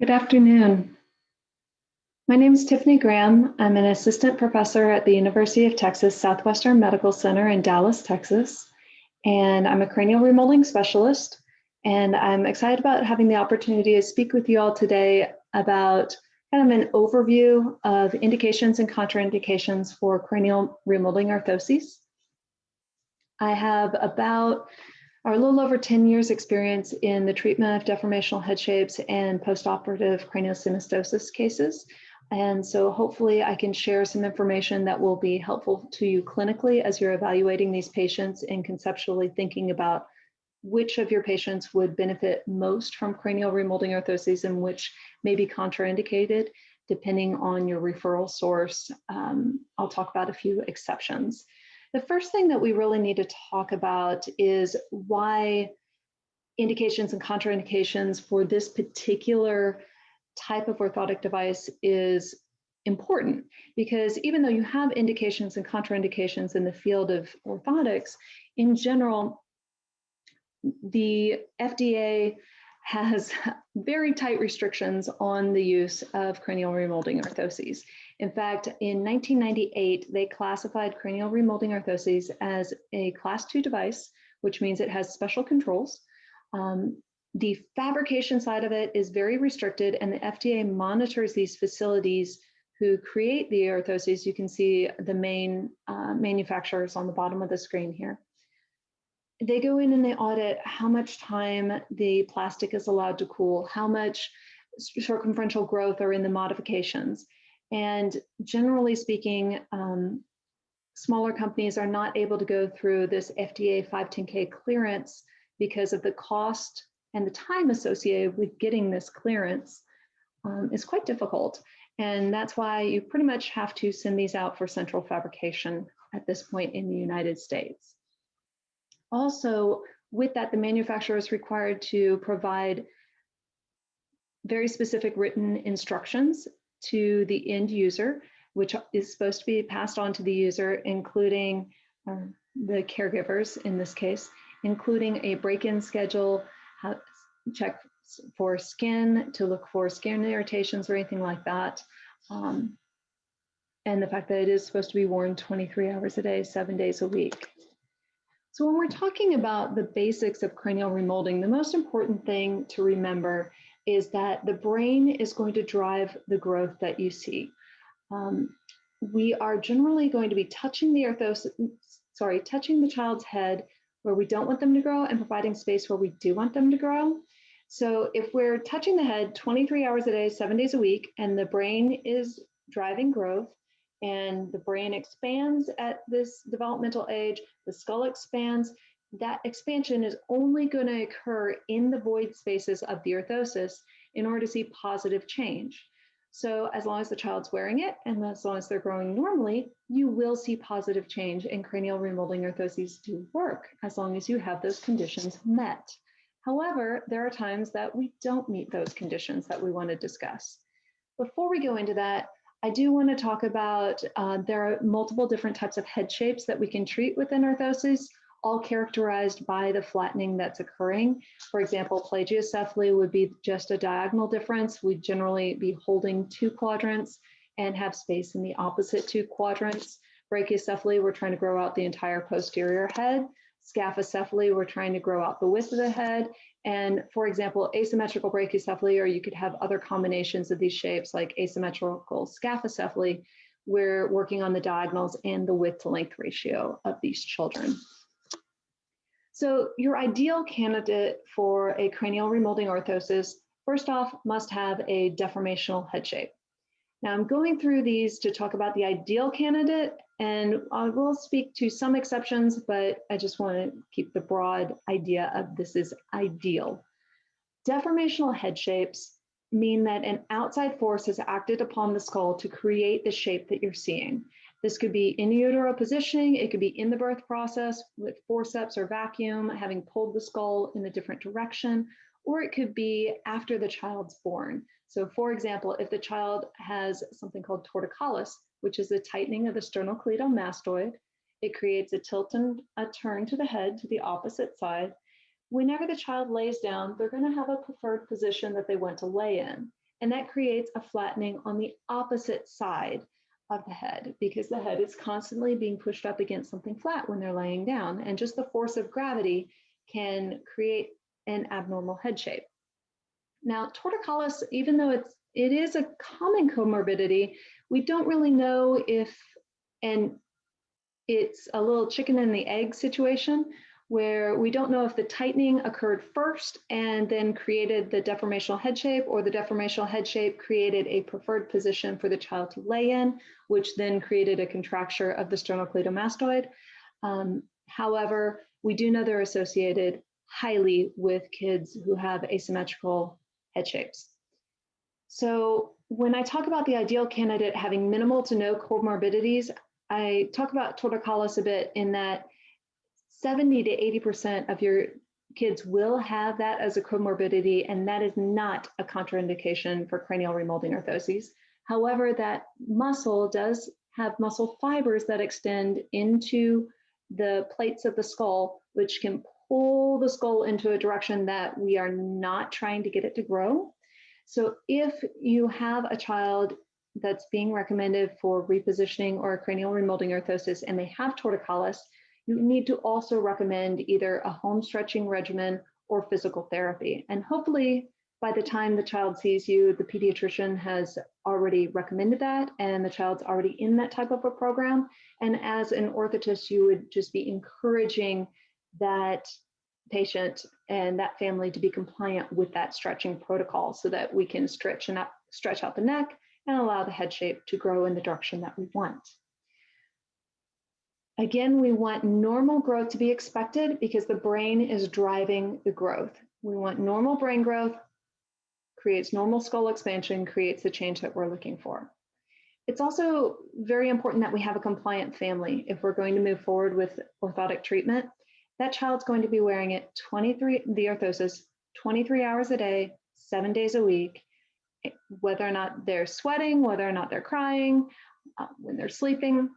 Good afternoon. My name is Tiffany Graham. I'm an assistant professor at the University of Texas Southwestern Medical Center in Dallas, Texas, and I'm a cranial remolding specialist. And I'm excited about having the opportunity to speak with you all today about kind of an overview of indications and contraindications for cranial remolding orthoses. I have a little over 10 years experience in the treatment of deformational head shapes and postoperative craniosynostosis cases. And so hopefully I can share some information that will be helpful to you clinically as you're evaluating these patients and conceptually thinking about which of your patients would benefit most from cranial remolding orthoses and which may be contraindicated depending on your referral source. I'll talk about a few exceptions. The first thing that we really need to talk about is why indications and contraindications for this particular type of orthotic device is important. Because even though you have indications and contraindications in the field of orthotics, in general, the FDA has very tight restrictions on the use of cranial remolding orthoses. In fact, in 1998, they classified cranial remolding orthoses as a Class II device, which means it has special controls. The fabrication side of it is very restricted, and the FDA monitors these facilities who create the orthoses. You can see the main manufacturers on the bottom of the screen here. They go in and they audit how much time the plastic is allowed to cool, how much circumferential growth are in the modifications. And generally speaking, smaller companies are not able to go through this FDA 510K clearance because of the cost and the time associated with getting this clearance is quite difficult. And that's why you pretty much have to send these out for central fabrication at this point in the United States. Also, with that, the manufacturer is required to provide very specific written instructions to the end user, which is supposed to be passed on to the user, including the caregivers in this case, including a break-in schedule, check for skin, to look for skin irritations or anything like that. And the fact that it is supposed to be worn 23 hours a day, 7 days a week. So when we're talking about the basics of cranial remolding, the most important thing to remember is that the brain is going to drive the growth that you see. We are generally going to be touching touching the child's head where we don't want them to grow and providing space where we do want them to grow. So if we're touching the head 23 hours a day, 7 days a week, and the brain is driving growth, and the brain expands at this developmental age, the skull expands, that expansion is only going to occur in the void spaces of the orthosis in order to see positive change. So as long as the child's wearing it and as long as they're growing normally, you will see positive change, and cranial remolding orthoses do work as long as you have those conditions met. However, there are times that we don't meet those conditions that we want to discuss. Before we go into that, I do want to talk about there are multiple different types of head shapes that we can treat within orthoses, all characterized by the flattening that's occurring. For example, plagiocephaly would be just a diagonal difference. We'd generally be holding 2 quadrants and have space in the opposite 2 quadrants. Brachiocephaly, we're trying to grow out the entire posterior head. Scaphocephaly, we're trying to grow out the width of the head. And for example, asymmetrical brachiocephaly, or you could have other combinations of these shapes like asymmetrical scaphocephaly, we're working on the diagonals and the width to length ratio of these children. So your ideal candidate for a cranial remolding orthosis, first off, must have a deformational head shape. Now I'm going through these to talk about the ideal candidate, and I will speak to some exceptions, but I just want to keep the broad idea of this is ideal. Deformational head shapes mean that an outside force has acted upon the skull to create the shape that you're seeing. This could be in utero positioning, it could be in the birth process with forceps or vacuum, having pulled the skull in a different direction, or it could be after the child's born. So for example, if the child has something called torticollis, which is a tightening of the sternocleidomastoid, it creates a tilt and a turn to the head to the opposite side. Whenever the child lays down, they're going to have a preferred position that they want to lay in. And that creates a flattening on the opposite side of the head, because the head is constantly being pushed up against something flat when they're laying down. And just the force of gravity can create an abnormal head shape. Now, torticollis, even though it is a common comorbidity, we don't really know if, and it's a little chicken and the egg situation, where we don't know if the tightening occurred first and then created the deformational head shape, or the deformational head shape created a preferred position for the child to lay in, which then created a contracture of the sternocleidomastoid. However, we do know they're associated highly with kids who have asymmetrical head shapes. So when I talk about the ideal candidate having minimal to no comorbidities, I talk about torticollis a bit in that 70 to 80% of your kids will have that as a comorbidity, and that is not a contraindication for cranial remolding orthoses. However, that muscle does have muscle fibers that extend into the plates of the skull, which can pull the skull into a direction that we are not trying to get it to grow. So if you have a child that's being recommended for repositioning or a cranial remolding orthosis and they have torticollis, you need to also recommend either a home stretching regimen or physical therapy. And hopefully by the time the child sees you, the pediatrician has already recommended that and the child's already in that type of a program. And as an orthotist, you would just be encouraging that patient and that family to be compliant with that stretching protocol so that we can stretch out the neck and allow the head shape to grow in the direction that we want. Again, we want normal growth to be expected because the brain is driving the growth. We want normal brain growth, creates normal skull expansion, creates the change that we're looking for. It's also very important that we have a compliant family if we're going to move forward with orthotic treatment. That child's going to be wearing it the orthosis, 23 hours a day, 7 days a week, whether or not they're sweating, whether or not they're crying, when they're sleeping.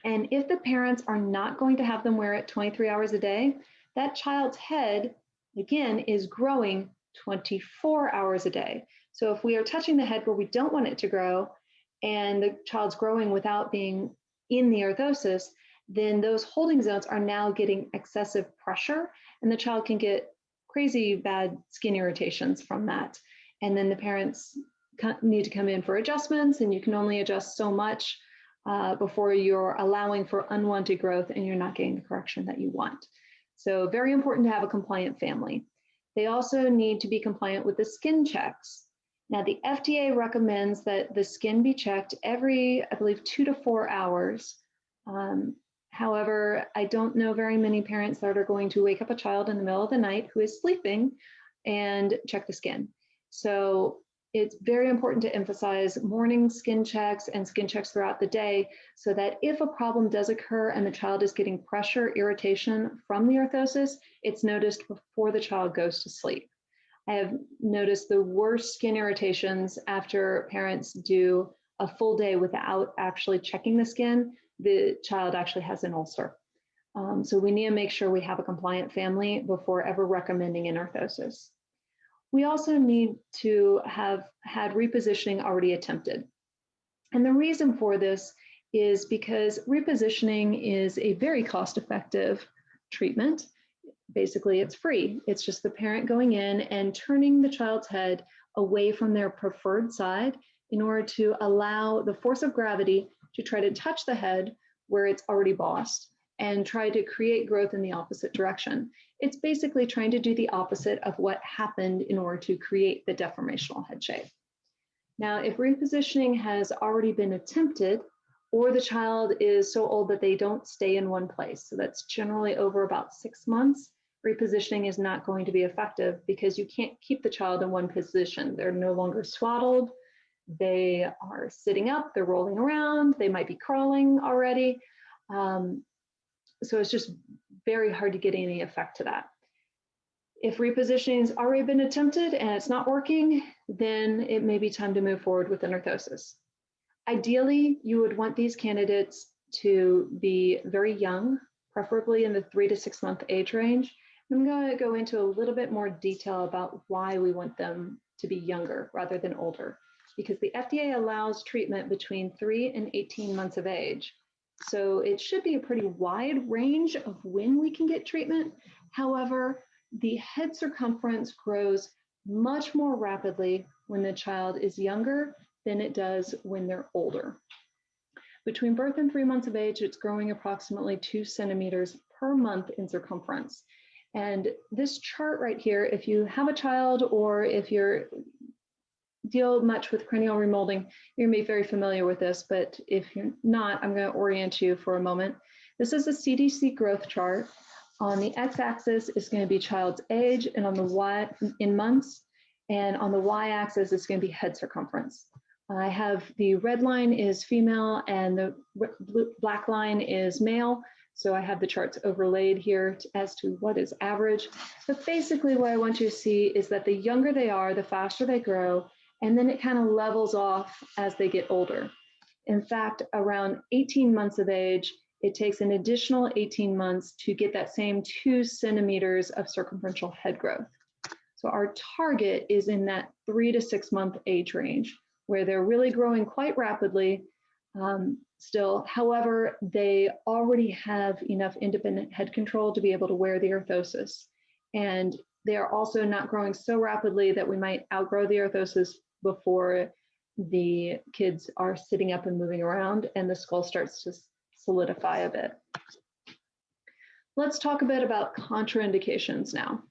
And if the parents are not going to have them wear it 23 hours a day, that child's head, again, is growing 24 hours a day. So if we are touching the head where we don't want it to grow, and the child's growing without being in the orthosis, then those holding zones are now getting excessive pressure, and the child can get crazy bad skin irritations from that. And then the parents need to come in for adjustments, and you can only adjust so much before you're allowing for unwanted growth and you're not getting the correction that you want. So very important to have a compliant family. They also need to be compliant with the skin checks. Now, the FDA recommends that the skin be checked every, I believe, 2 to 4 hours. However, I don't know very many parents that are going to wake up a child in the middle of the night who is sleeping and check the skin. So it's very important to emphasize morning skin checks and skin checks throughout the day so that if a problem does occur and the child is getting pressure, irritation from the orthosis, it's noticed before the child goes to sleep. I have noticed the worst skin irritations after parents do a full day without actually checking the skin. The child actually has an ulcer. So we need to make sure we have a compliant family before ever recommending an orthosis. We also need to have had repositioning already attempted. And the reason for this is because repositioning is a very cost-effective treatment. Basically, it's free. It's just the parent going in and turning the child's head away from their preferred side in order to allow the force of gravity to try to touch the head where it's already bossed and try to create growth in the opposite direction. It's basically trying to do the opposite of what happened in order to create the deformational head shape. Now, if repositioning has already been attempted, or the child is so old that they don't stay in one place, so that's generally over about 6 months, repositioning is not going to be effective because you can't keep the child in one position. They're no longer swaddled, they are sitting up, they're rolling around, they might be crawling already. So it's just very hard to get any effect to that. If repositioning has already been attempted and it's not working, then it may be time to move forward with an orthosis. Ideally, you would want these candidates to be very young, preferably in the 3 to 6 month age range. I'm going to go into a little bit more detail about why we want them to be younger rather than older, because the FDA allows treatment between 3 and 18 months of age. So it should be a pretty wide range of when we can get treatment. However, the head circumference grows much more rapidly when the child is younger than it does when they're older. Between birth and 3 months of age, it's growing approximately 2 centimeters per month in circumference. And this chart right here, if you have a child or if you're deal much with cranial remolding, you're going to be very familiar with this, but if you're not, I'm going to orient you for a moment. This is a CDC growth chart. On the x-axis is going to be child's age, and on the y in months, and on the y-axis is going to be head circumference. I have the red line is female and the black line is male. So I have the charts overlaid here as to what is average. But basically what I want you to see is that the younger they are, the faster they grow, and then it kind of levels off as they get older. In fact, around 18 months of age, it takes an additional 18 months to get that same 2 centimeters of circumferential head growth. So our target is in that 3 to 6 month age range, where they're really growing quite rapidly still. However, they already have enough independent head control to be able to wear the orthosis. And they are also not growing so rapidly that we might outgrow the orthosis before the kids are sitting up and moving around and the skull starts to solidify a bit. Let's talk a bit about contraindications now.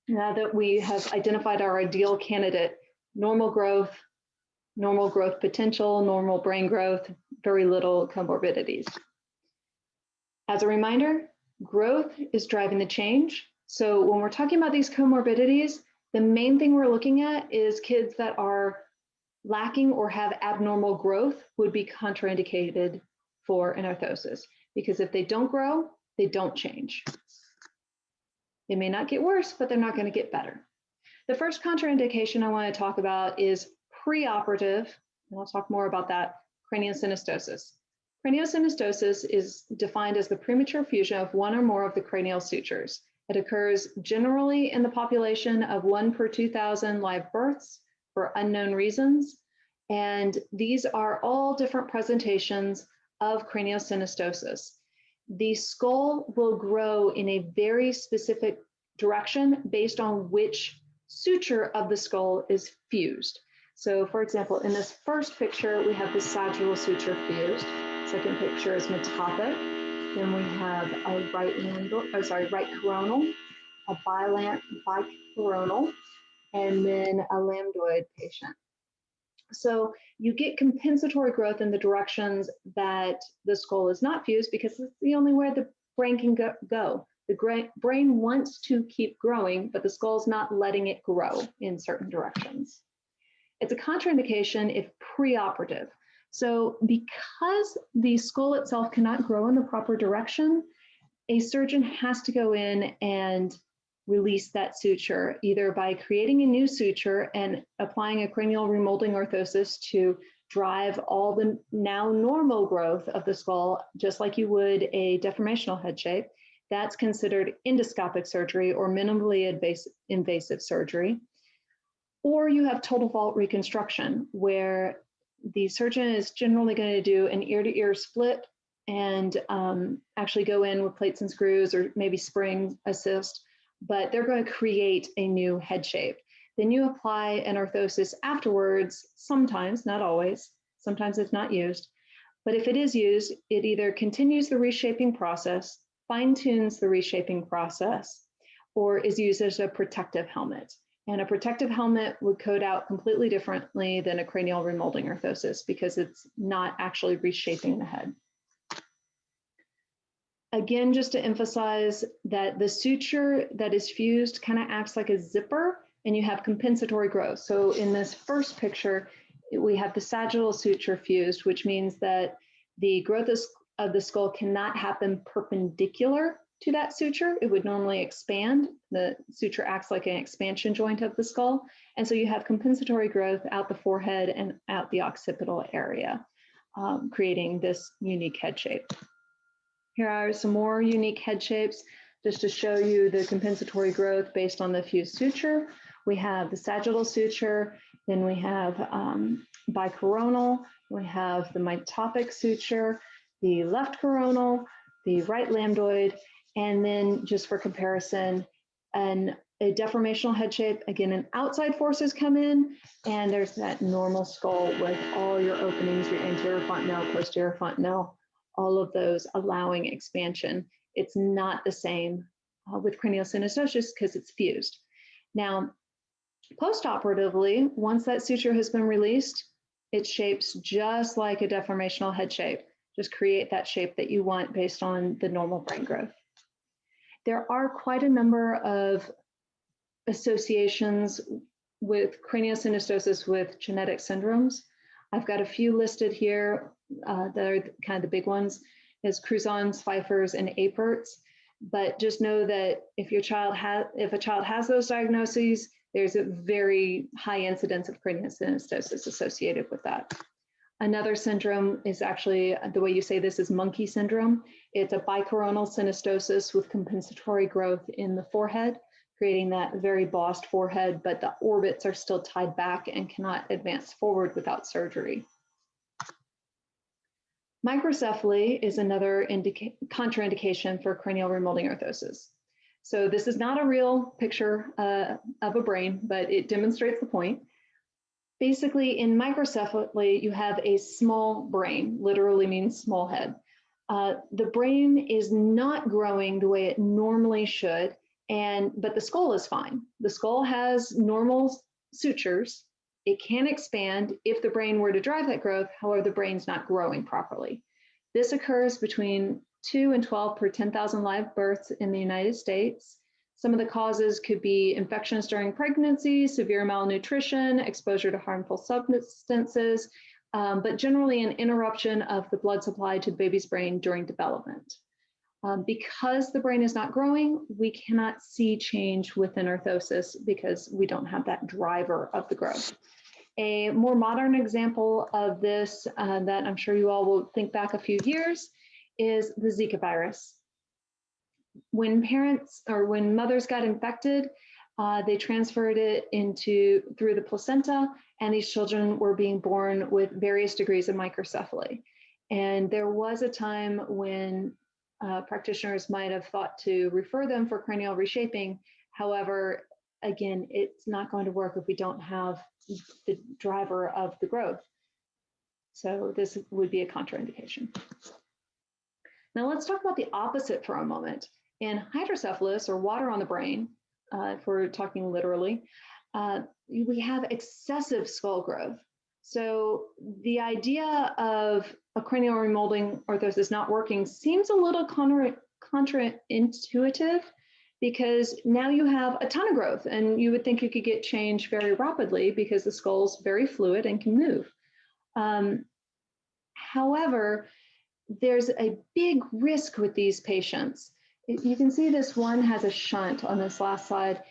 Now that we have identified our ideal candidate, normal growth potential, normal brain growth, very little comorbidities. As a reminder, growth is driving the change. So when we're talking about these comorbidities, the main thing we're looking at is kids that are lacking or have abnormal growth would be contraindicated for an orthosis, because if they don't grow, they don't change. They may not get worse, but they're not going to get better. The first contraindication I want to talk about is preoperative, and I'll talk more about that, craniosynostosis. Craniosynostosis is defined as the premature fusion of one or more of the cranial sutures. It occurs generally in the population of 1 per 2,000 live births for unknown reasons. And these are all different presentations of craniosynostosis. The skull will grow in a very specific direction based on which suture of the skull is fused. So for example, in this first picture, we have the sagittal suture fused. Second picture is metopic. Then we have a right coronal, a bicoronal, and then a lambdoid patient. So you get compensatory growth in the directions that the skull is not fused because it's the only way the brain can go. The brain wants to keep growing, but the skull's not letting it grow in certain directions. It's a contraindication if preoperative. So because the skull itself cannot grow in the proper direction, a surgeon has to go in and release that suture, either by creating a new suture and applying a cranial remolding orthosis to drive all the now normal growth of the skull, just like you would a deformational head shape. That's considered endoscopic surgery or minimally invasive surgery. Or you have total vault reconstruction, where the surgeon is generally going to do an ear-to-ear split and actually go in with plates and screws or maybe spring assist, but they're going to create a new head shape. Then you apply an orthosis afterwards, sometimes, not always, sometimes it's not used, but if it is used, it either continues the reshaping process, fine-tunes the reshaping process, or is used as a protective helmet. And a protective helmet would code out completely differently than a cranial remolding orthosis because it's not actually reshaping the head. Again, just to emphasize that the suture that is fused kind of acts like a zipper and you have compensatory growth. So in this first picture, we have the sagittal suture fused, which means that the growth of the skull cannot happen perpendicular to that suture. It would normally expand. The suture acts like an expansion joint of the skull. And so you have compensatory growth out the forehead and out the occipital area, creating this unique head shape. Here are some more unique head shapes. just to show you the compensatory growth based on the fused suture. We have the sagittal suture, then we have bicoronal, we have the mitopic suture, the left coronal, the right lambdoid, and then just for comparison, a deformational head shape. Again, an outside forces come in, and there's that normal skull with all your openings, your anterior fontanelle, posterior fontanelle, all of those allowing expansion. It's not the same with craniosynostosis because it's fused. Now, post-operatively, once that suture has been released, it shapes just like a deformational head shape. Just create that shape that you want based on the normal brain growth. There are quite a number of associations with craniosynostosis with genetic syndromes. I've got a few listed here that are kind of the big ones, is Crouzons, Pfeiffers, and Aperts. But just know that if a child has those diagnoses, there's a very high incidence of craniosynostosis associated with that. Another syndrome is actually, the way you say this is monkey syndrome. It's a bicoronal synostosis with compensatory growth in the forehead, creating that very bossed forehead, but the orbits are still tied back and cannot advance forward without surgery. Microcephaly is another contraindication for cranial remolding orthosis. So this is not a real picture of a brain, but it demonstrates the point. Basically, in microcephaly, you have a small brain, literally means small head. The brain is not growing the way it normally should, but the skull is fine. The skull has normal sutures. It can expand if the brain were to drive that growth, however, the brain's not growing properly. This occurs between 2 and 12 per 10,000 live births in the United States. Some of the causes could be infections during pregnancy, severe malnutrition, exposure to harmful substances, but generally an interruption of the blood supply to the baby's brain during development. Because the brain is not growing, we cannot see change within orthosis because we don't have that driver of the growth. A more modern example of this that I'm sure you all will think back a few years is the Zika virus. When mothers got infected, they transferred it through the placenta, and these children were being born with various degrees of microcephaly. And there was a time when practitioners might have thought to refer them for cranial reshaping. However, again, it's not going to work if we don't have the driver of the growth. So this would be a contraindication. Now let's talk about the opposite for a moment. In hydrocephalus, or water on the brain, if we're talking literally, we have excessive skull growth. So the idea of a cranial remolding orthosis not working seems a little counterintuitive, because now you have a ton of growth, and you would think you could get change very rapidly because the skull's very fluid and can move. However, there's a big risk with these patients. You can see this one has a shunt on this last slide.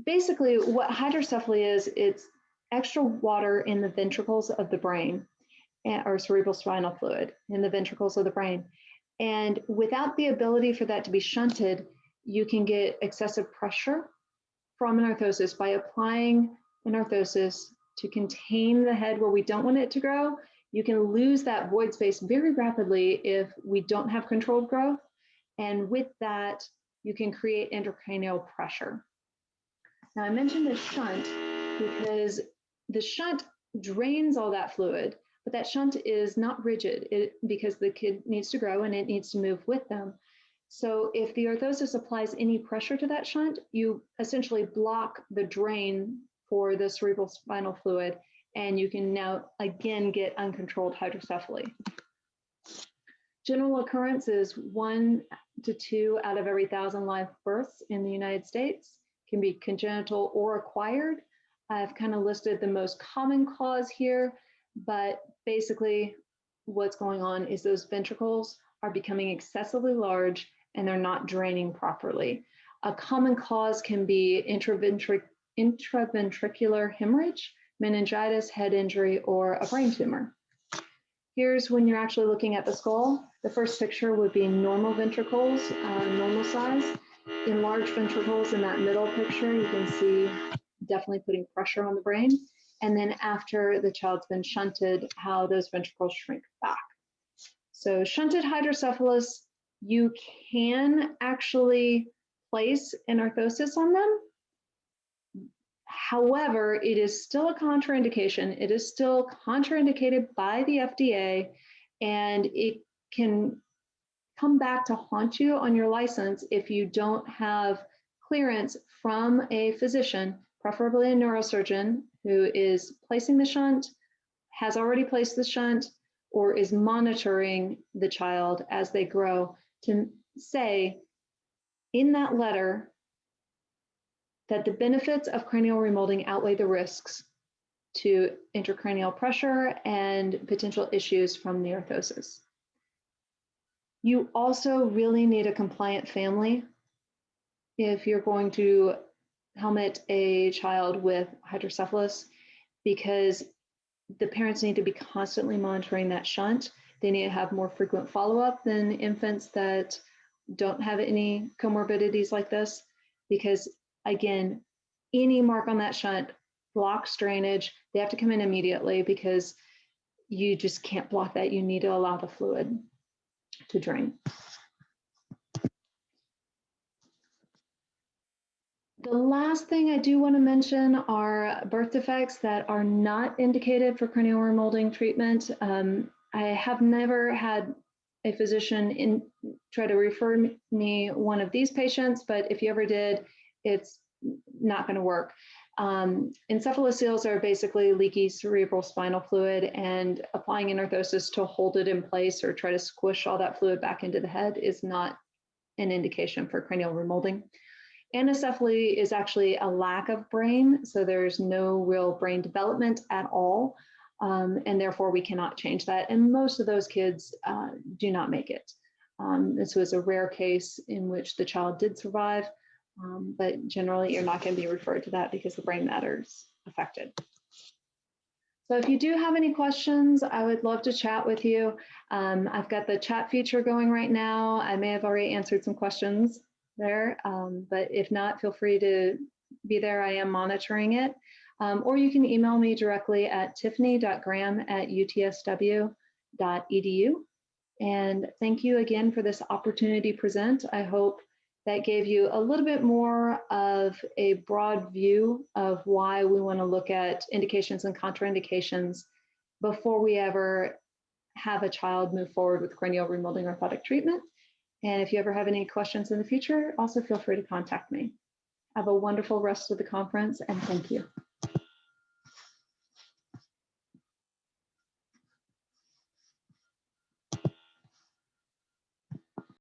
Basically, what hydrocephaly is, it's extra water in the ventricles of the brain, or cerebral spinal fluid in the ventricles of the brain. And without the ability for that to be shunted, you can get excessive pressure from an orthosis by applying an orthosis to contain the head where we don't want it to grow. You can lose that void space very rapidly if we don't have controlled growth. And with that, you can create intracranial pressure. Now, I mentioned the shunt because the shunt drains all that fluid, but that shunt is not rigid because the kid needs to grow and it needs to move with them. So if the orthosis applies any pressure to that shunt, you essentially block the drain for the cerebral spinal fluid, and you can now again get uncontrolled hydrocephaly. General occurrence is 1 to 2 out of every 1,000 live births in the United States. Can be congenital or acquired. I've kind of listed the most common cause here, but basically what's going on is those ventricles are becoming excessively large and they're not draining properly. A common cause can be intraventricular hemorrhage, meningitis, head injury, or a brain tumor. Here's when you're actually looking at the skull. The first picture would be normal ventricles, normal size. Enlarged ventricles in that middle picture, you can see definitely putting pressure on the brain. And then after the child's been shunted, how those ventricles shrink back. So shunted hydrocephalus, you can actually place an orthosis on them. However, it is still a contraindication. It is still contraindicated by the FDA, and it can come back to haunt you on your license if you don't have clearance from a physician, preferably a neurosurgeon, who is placing the shunt, has already placed the shunt, or is monitoring the child as they grow, to say in that letter that the benefits of cranial remolding outweigh the risks to intracranial pressure and potential issues from the orthosis. You also really need a compliant family if you're going to helmet a child with hydrocephalus, because the parents need to be constantly monitoring that shunt. They need to have more frequent follow-up than infants that don't have any comorbidities like this, because again, any mark on that shunt blocks drainage. They have to come in immediately because you just can't block that. You need to allow the fluid to drain. The last thing I do want to mention are birth defects that are not indicated for cranial remolding treatment. I have never had a physician try to refer me one of these patients, but if you ever did, it's not going to work. Encephalocele are basically leaky cerebral spinal fluid, and applying an orthosis to hold it in place or try to squish all that fluid back into the head is not an indication for cranial remolding. Anencephaly is actually a lack of brain, so there's no real brain development at all, and therefore we cannot change that. And most of those kids do not make it. This was a rare case in which the child did survive, but generally you're not going to be referred to that because the brain matter is affected. So if you do have any questions, I would love to chat with you. I've got the chat feature going right now. I may have already answered some questions there, but if not, feel free to be there. I am monitoring it. Or you can email me directly at tiffany.graham@utsw.edu. And thank you again for this opportunity to present. I hope that gave you a little bit more of a broad view of why we want to look at indications and contraindications before we ever have a child move forward with cranial remolding orthotic treatment. And if you ever have any questions in the future, also feel free to contact me. Have a wonderful rest of the conference, and thank you.